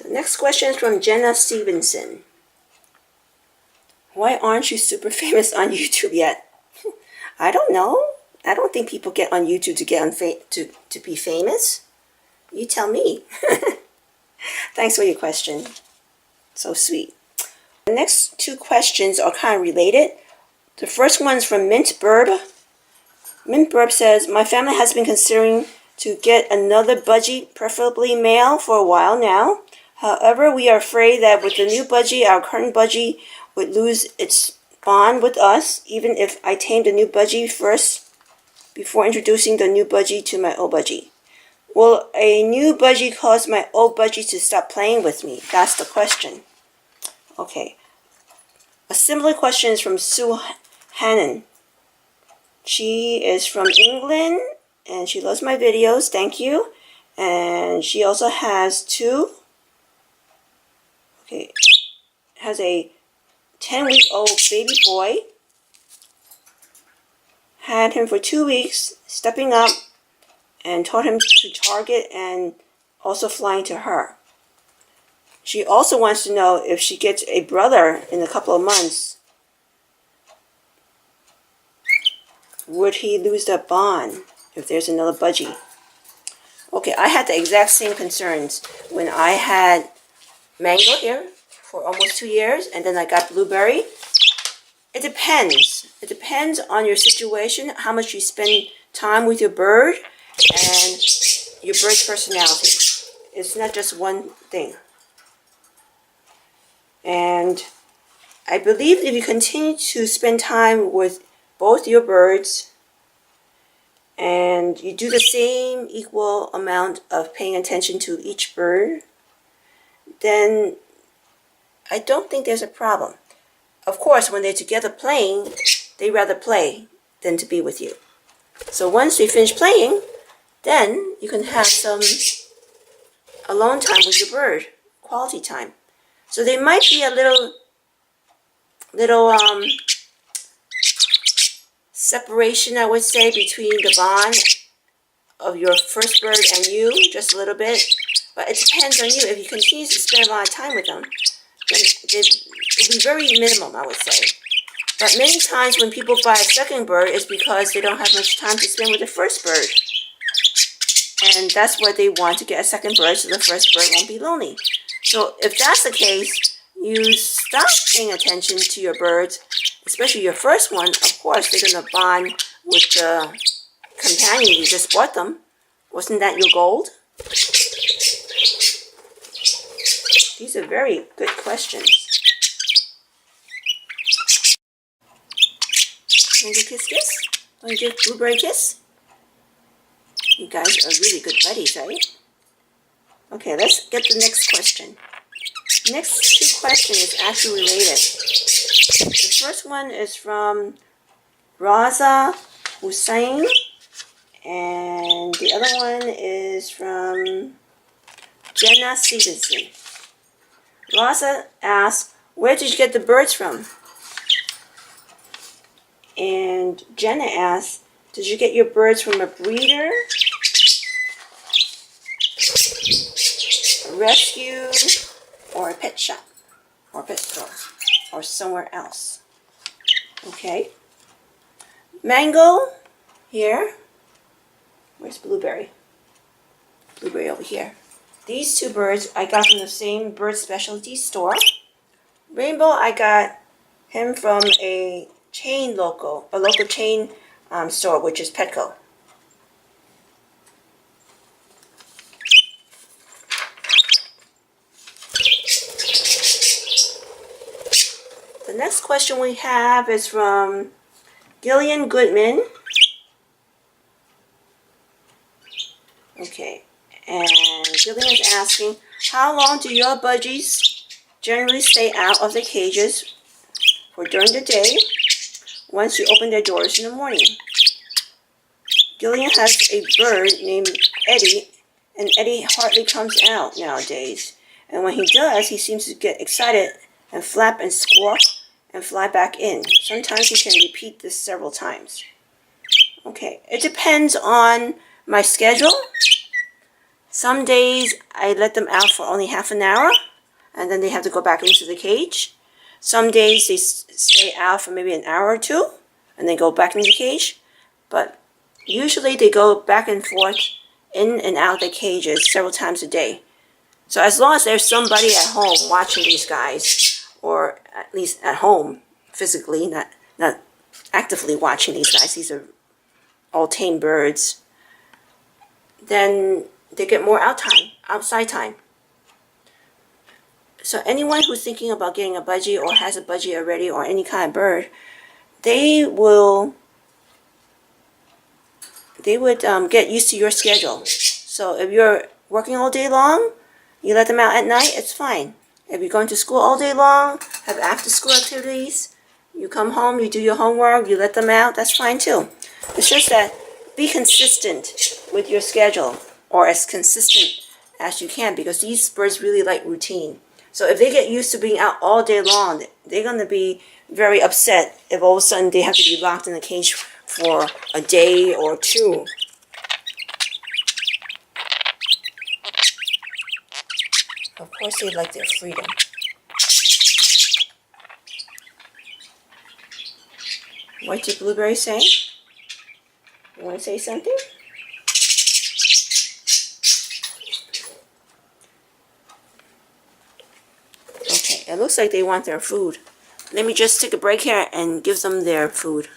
The next question is from Jenna Stevenson. Why aren't you super famous on YouTube yet? I don't know. I don't think people get on YouTube to get on to be famous. You tell me. Thanks for your question. So sweet. The next two questions are kind of related. The first one's from Mint Burb. Mint Burb says, my family has been considering to get another budgie, preferably male, for a while now. However, we are afraid that with the new budgie, our current budgie would lose its bond with us, even if I tame the new budgie first before introducing the new budgie to my old budgie. Will a new budgie cause my old budgie to stop playing with me? That's the question. Okay. A similar question is from Sue Hannon. She is from England and she loves my videos. Thank you. And she also has has a 10-week-old baby boy. Had him for 2 weeks, stepping up, and taught him to target and also flying to her. She also wants to know if she gets a brother in a couple of months, would he lose that bond if there's another budgie? Okay, I had the exact same concerns when I had Mango here for almost 2 years, and then I got Blueberry. It depends. It depends on your situation, how much you spend time with your bird, and your bird's personality. It's not just one thing. And I believe if you continue to spend time with both your birds, and you do the same equal amount of paying attention to each bird, then I don't think there's a problem. Of course, when they're together playing, they rather play than to be with you. So once they finish playing, then you can have some alone time with your bird, quality time. So there might be a little separation, I would say, between the bond of your first bird and you, just a little bit. But it depends on you. If you continue to spend a lot of time with them, then it'll be very minimum, I would say. But many times when people buy a second bird, it's because they don't have much time to spend with the first bird. And that's why they want to get a second bird, so the first bird won't be lonely. So if that's the case, you stop paying attention to your birds, especially your first one. Of course, they're going to bond with the companion you just bought them. Wasn't that your goal? These are very good questions. Want to kiss kiss? Want to give Blueberry a kiss? You guys are really good buddies, right? Okay, let's get the next question. The next two questions is actually related. The first one is from Raza Hussain, and the other one is from Jenna Stevenson. Raza asks, where did you get the birds from? And Jenna asks, did you get your birds from a breeder, a rescue, or a pet shop, or pet store, or somewhere else? Okay. Mango, here. Where's Blueberry? Blueberry over here. These two birds I got from the same bird specialty store. Rainbow, I got him from a local chain store, which is Petco. The next question we have is from Gillian Goodman. Okay, and Gillian is asking, how long do your budgies generally stay out of the cages for during the day once you open their doors in the morning? Gillian has a bird named Eddie, and Eddie hardly comes out nowadays. And when he does, he seems to get excited and flap and squawk and fly back in. Sometimes he can repeat this several times. Okay, it depends on my schedule. Some days I let them out for only half an hour, and then they have to go back into the cage. Some days they stay out for maybe an hour or two, and then go back into the cage. But usually they go back and forth in and out of the cages several times a day. So as long as there's somebody at home watching these guys, or at least at home physically, not actively watching these guys, these are all tame birds, then they get more outside time. So anyone who's thinking about getting a budgie or has a budgie already or any kind of bird, they would get used to your schedule. So if you're working all day long, you let them out at night, it's fine. If you're going to school all day long, have after school activities, you come home, you do your homework, you let them out, that's fine too. It's just that be consistent with your schedule, or as consistent as you can, because these birds really like routine. So if they get used to being out all day long, they're going to be very upset if all of a sudden they have to be locked in a cage for a day or two. Of course, they like their freedom. What's your blueberry saying? You want to say something? Okay, it looks like they want their food. Let me just take a break here and give them their food.